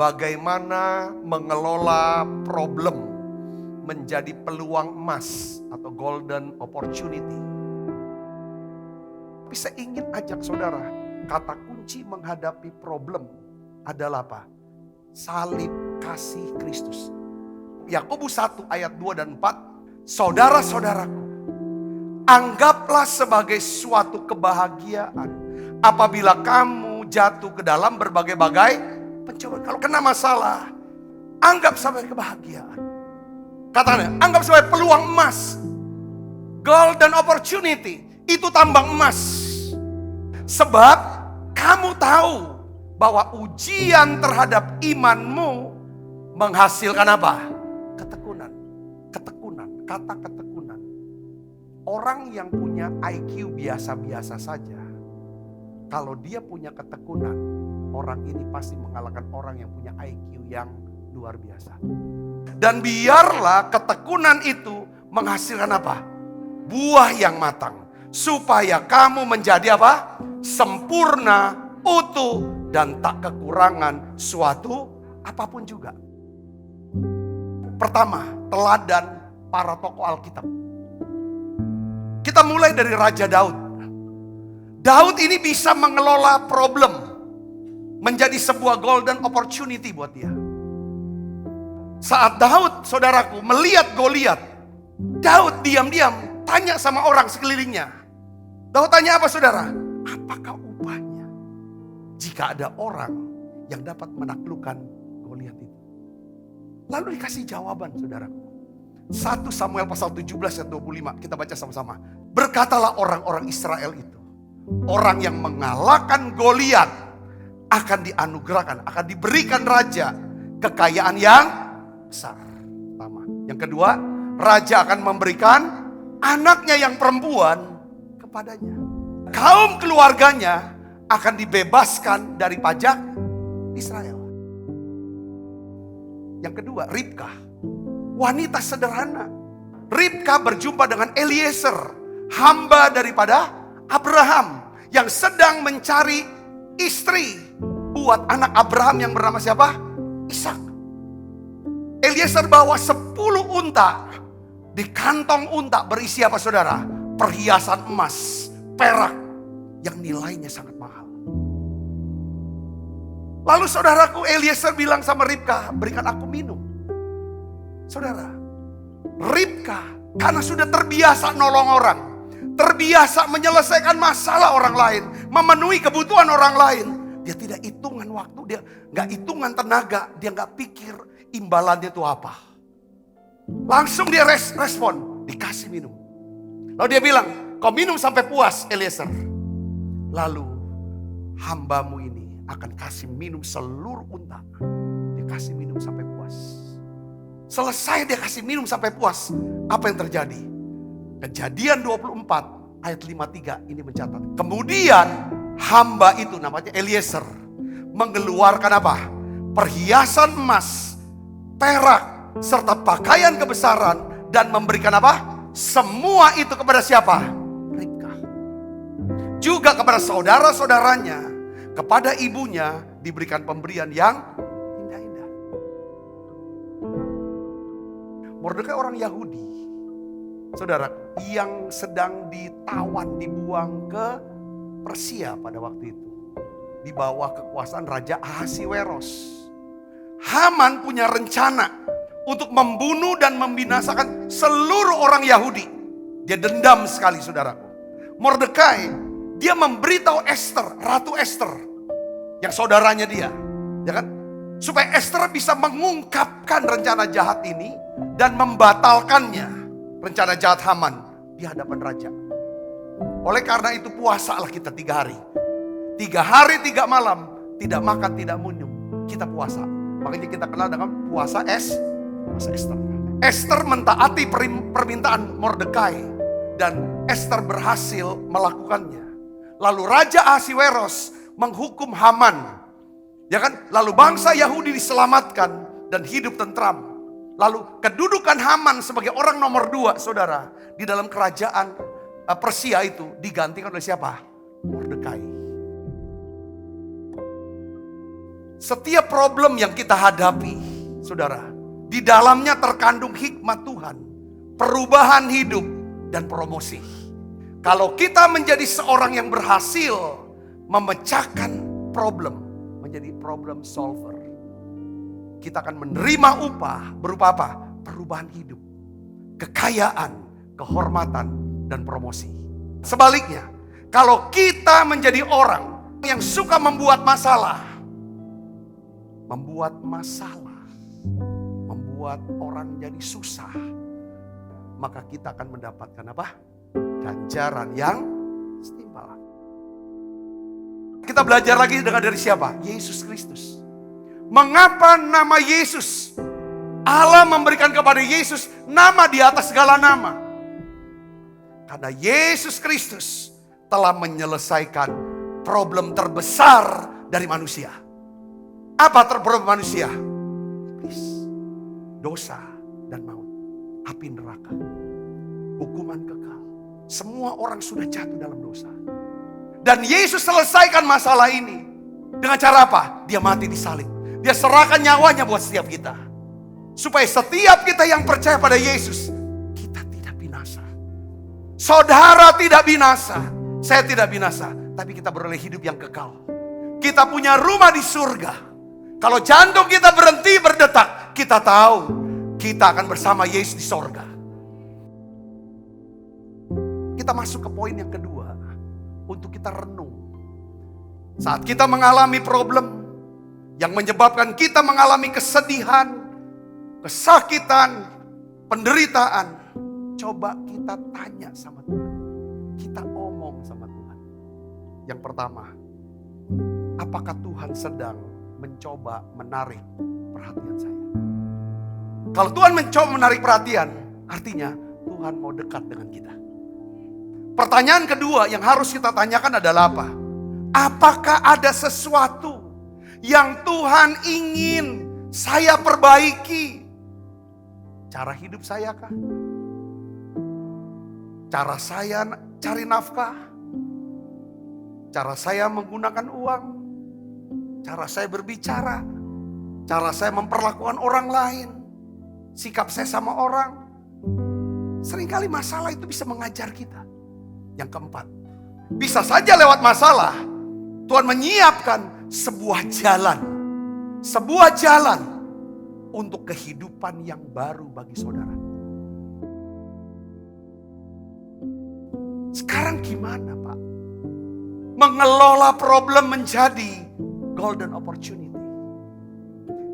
bagaimana mengelola problem menjadi peluang emas atau golden opportunity. Tapi saya ingin ajak saudara, kata kunci menghadapi problem adalah apa? Salib kasih Kristus. Yakobus 1 ayat 2 dan 4, saudara-saudaraku, anggaplah sebagai suatu kebahagiaan apabila kamu jatuh ke dalam berbagai-bagai pencobaan. Kalau kena masalah, anggap sebagai kebahagiaan. Katanya, anggap sebagai peluang emas. Golden opportunity, itu tambang emas. Sebab kamu tahu bahwa ujian terhadap imanmu menghasilkan apa? Ketekunan. Ketekunan, kata ketekunan. Orang yang punya IQ biasa-biasa saja, kalau dia punya ketekunan, orang ini pasti mengalahkan orang yang punya IQ yang luar biasa. Dan biarlah ketekunan itu menghasilkan apa? Buah yang matang. Supaya kamu menjadi apa? Sempurna, utuh, dan tak kekurangan suatu apapun juga. Pertama, teladan para tokoh Alkitab. Kita mulai dari Raja Daud. Daud ini bisa mengelola problem menjadi sebuah golden opportunity buat dia. Saat Daud, saudaraku, melihat Goliat, Daud diam-diam tanya sama orang sekelilingnya. Daud tanya apa, saudara? Apakah upahnya jika ada orang yang dapat menaklukkan Goliat itu? Lalu dikasih jawaban, saudaraku. 1 Samuel pasal 17 ayat 25, kita baca sama-sama. Berkatalah orang-orang Israel itu, orang yang mengalahkan Goliat akan dianugerahkan, akan diberikan raja, kekayaan yang besar. Pertama. Yang kedua, raja akan memberikan anaknya yang perempuan kepadanya. Kaum keluarganya akan dibebaskan dari pajak Israel. Yang kedua, Ribka, wanita sederhana. Ribka berjumpa dengan Eliezer, hamba daripada Abraham, yang sedang mencari istri buat anak Abraham yang bernama siapa? Ishak. Eliezer bawa 10 unta. Di kantong unta berisi apa, saudara? Perhiasan emas, perak, yang nilainya sangat mahal. Lalu saudaraku, Eliezer bilang sama Ribka, berikan aku minum. Saudara, Ribka karena sudah terbiasa nolong orang, terbiasa menyelesaikan masalah orang lain, memenuhi kebutuhan orang lain. Dia tidak hitungan waktu, dia gak hitungan tenaga, dia gak pikir imbalannya itu apa. Langsung dia respon, dikasih minum. Lalu dia bilang, kau minum sampai puas, Eliezer. Lalu hambamu ini akan kasih minum seluruh unta. Dia kasih minum sampai puas. Selesai dia kasih minum sampai puas, apa yang terjadi? Kejadian 24 ayat 53 ini mencatat. Kemudian hamba itu namanya Eliezer mengeluarkan apa? Perhiasan emas, perak, serta pakaian kebesaran, dan memberikan apa? Semua itu kepada siapa? Ribka. Juga kepada saudara-saudaranya, kepada ibunya diberikan pemberian yang indah-indah. Mordekai orang Yahudi, saudara, yang sedang ditawan, dibuang ke Persia pada waktu itu, di bawah kekuasaan Raja Ahasiweros. Haman punya rencana untuk membunuh dan membinasakan seluruh orang Yahudi. Dia dendam sekali, saudaraku. Mordekai, dia memberitahu Esther, Ratu Esther, yang saudaranya dia, ya kan? Supaya Esther bisa mengungkapkan rencana jahat ini dan membatalkannya, rencana jahat Haman di hadapan raja. Oleh karena itu puasalah kita 3 hari. 3 hari 3 malam, tidak makan, tidak minum, kita puasa. Makanya kita kenal dengan puasa Esther. Esther mentaati permintaan Mordekai dan Esther berhasil melakukannya. Lalu Raja Ahasiweros menghukum Haman. Ya kan? Lalu bangsa Yahudi diselamatkan dan hidup tentram. Lalu kedudukan Haman sebagai orang nomor 2, saudara, di dalam kerajaan Persia itu digantikan oleh siapa? Mordekai. Setiap problem yang kita hadapi, saudara, di dalamnya terkandung hikmat Tuhan, perubahan hidup, dan promosi. Kalau kita menjadi seorang yang berhasil memecahkan problem, menjadi problem solver, kita akan menerima upah berupa apa? Perubahan hidup, kekayaan, kehormatan, dan promosi. Sebaliknya, kalau kita menjadi orang yang suka membuat masalah, membuat orang jadi susah, maka kita akan mendapatkan apa? Ganjaran yang setimpal. Kita belajar lagi dari siapa? Yesus Kristus. Mengapa nama Yesus? Allah memberikan kepada Yesus nama di atas segala nama. Karena Yesus Kristus telah menyelesaikan problem terbesar dari manusia. Apa problem manusia? Iblis, dosa, dan maut. Api neraka, hukuman kekal. Semua orang sudah jatuh dalam dosa. Dan Yesus selesaikan masalah ini. Dengan cara apa? Dia mati di salib. Dia serahkan nyawanya buat setiap kita. Supaya setiap kita yang percaya pada Yesus, kita tidak binasa. Saudara tidak binasa. Saya tidak binasa. Tapi kita beroleh hidup yang kekal. Kita punya rumah di surga. Kalau jantung kita berhenti berdetak, kita tahu kita akan bersama Yesus di sorga. Kita masuk ke poin yang kedua. Untuk kita renung. Saat kita mengalami problem yang menyebabkan kita mengalami kesedihan, kesakitan, penderitaan, coba kita tanya sama Tuhan. Kita omong sama Tuhan. Yang pertama, apakah Tuhan sedang mencoba menarik perhatian saya? Kalau Tuhan mencoba menarik perhatian, artinya Tuhan mau dekat dengan kita. Pertanyaan kedua yang harus kita tanyakan adalah apa? Apakah ada sesuatu yang Tuhan ingin saya perbaiki? Cara hidup saya kah? Cara saya cari nafkah? Cara saya menggunakan uang? Cara saya berbicara? Cara saya memperlakukan orang lain? Sikap saya sama orang? Seringkali masalah itu bisa mengajar kita. Yang keempat, bisa saja lewat masalah Tuhan menyiapkan sebuah jalan. Sebuah jalan untuk kehidupan yang baru bagi saudara. Sekarang gimana Pak? Mengelola problem menjadi golden opportunity.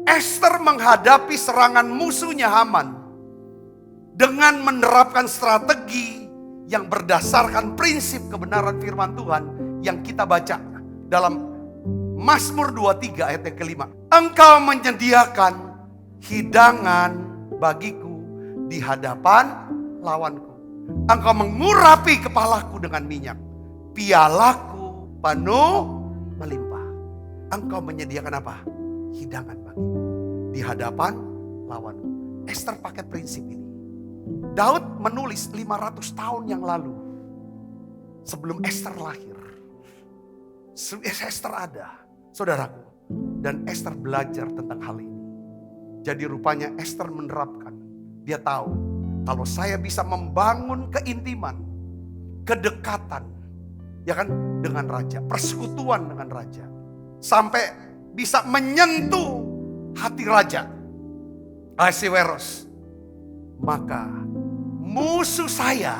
Esther menghadapi serangan musuhnya Haman dengan menerapkan strategi yang berdasarkan prinsip kebenaran firman Tuhan yang kita baca dalam Mazmur 23 ayat yang kelima. Engkau menyediakan hidangan bagiku di hadapan lawanku. Engkau mengurapi kepalaku dengan minyak. Pialaku penuh melimpah. Engkau menyediakan apa? Hidangan bagiku di hadapan lawanku. Esther pakai prinsip ini. Daud menulis 500 tahun yang lalu. Sebelum Esther lahir. Esther ada, saudaraku. Dan Esther belajar tentang hal ini. Jadi rupanya Esther menerapkan. Dia tahu, kalau saya bisa membangun keintiman, kedekatan, ya kan, dengan raja, persekutuan dengan raja, sampai bisa menyentuh hati raja Ahasiweros, maka musuh saya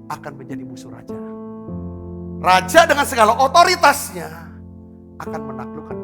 akan menjadi musuh raja. Raja dengan segala otoritasnya akan menaklukkan